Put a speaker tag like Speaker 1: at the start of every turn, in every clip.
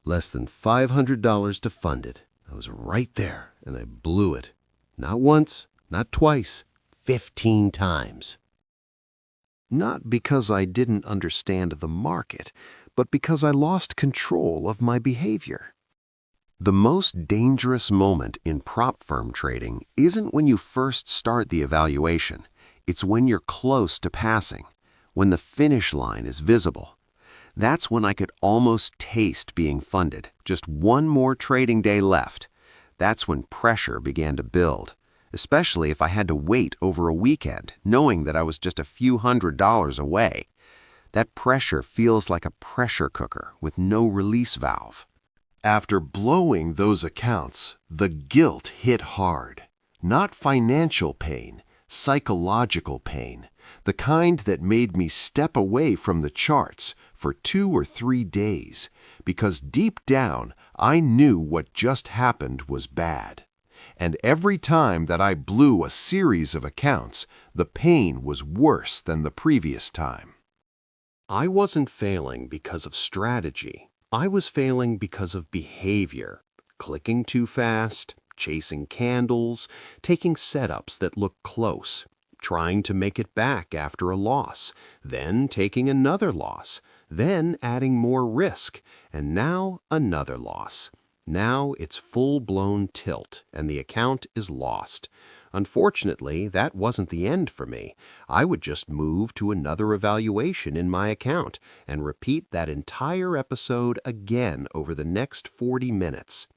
Speaker 1: Less than $500 to fund it. I was right there, and I blew it. Not once, not twice, 15 times. Not because I didn't understand the market, but because I lost control of my behavior. The most dangerous moment in prop firm trading isn't when you first start the evaluation. It's when you're close to passing, when the finish line is visible. That's when I could almost taste being funded. Just one more trading day left. That's when pressure began to build, especially if I had to wait over a weekend, knowing that I was just a few $100s away. That pressure feels like a pressure cooker with no release valve. After blowing those accounts, the guilt hit hard. Not financial pain, psychological pain, the kind that made me step away from the charts for 2 or 3 days, because deep down I knew what just happened was bad. And every time that I blew a series of accounts, the pain was worse than the previous time. I wasn't failing because of strategy. I was failing because of behavior. Clicking too fast, chasing candles, taking setups that look close, trying to make it back after a loss, then taking another loss, then adding more risk, and now another loss. Now it's full-blown tilt, and the account is lost. Unfortunately, that wasn't the end for me. I would just move to another evaluation in my account and repeat that entire episode again over the next 40 minutes.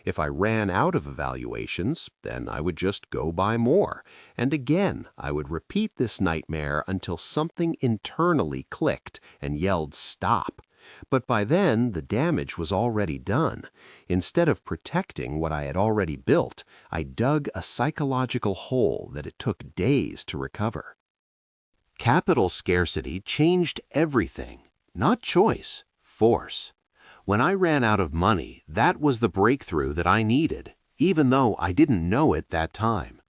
Speaker 1: If I ran out of evaluations, then I would just go buy more. And again, I would repeat this nightmare until something internally clicked and yelled stop. But by then, the damage was already done. Instead of protecting what I had already built, I dug a psychological hole that it took days to recover. Capital scarcity changed everything. Not choice, force. When I ran out of money, that was the breakthrough that I needed, even though I didn't know it that time.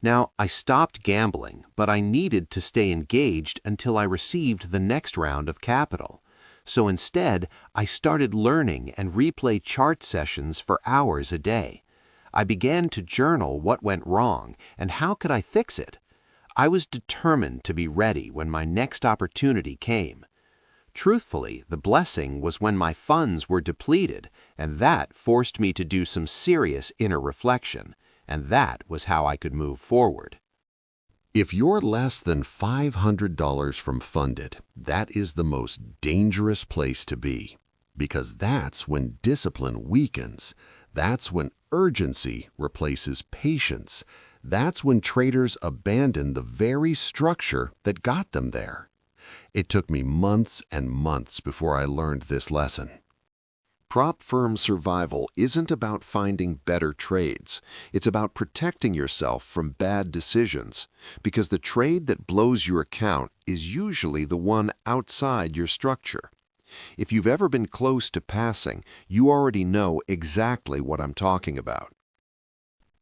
Speaker 1: Now, I stopped gambling, but I needed to stay engaged until I received the next round of capital. So instead, I started learning and replay chart sessions for hours a day. I began to journal what went wrong and how could I fix it. I was determined to be ready when my next opportunity came. Truthfully, the blessing was when my funds were depleted, and that forced me to do some serious inner reflection, and that was how I could move forward. If you're less than $500 from funded, that is the most dangerous place to be, because that's when discipline weakens. That's when urgency replaces patience. That's when traders abandon the very structure that got them there. It took me months and months before I learned this lesson. Prop firm survival isn't about finding better trades. It's about protecting yourself from bad decisions, because the trade that blows your account is usually the one outside your structure. If you've ever been close to passing, you already know exactly what I'm talking about.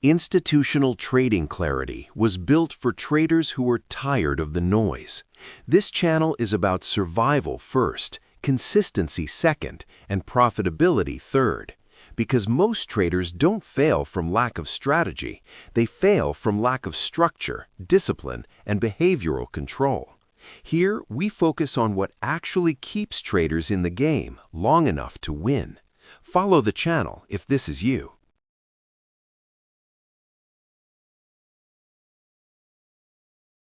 Speaker 1: Institutional trading clarity was built for traders who were tired of the noise. This channel is about survival first, consistency second, and profitability third. Because most traders don't fail from lack of strategy, they fail from lack of structure, discipline, and behavioral control. Here, we focus on what actually keeps traders in the game long enough to win. Follow the channel if this is you.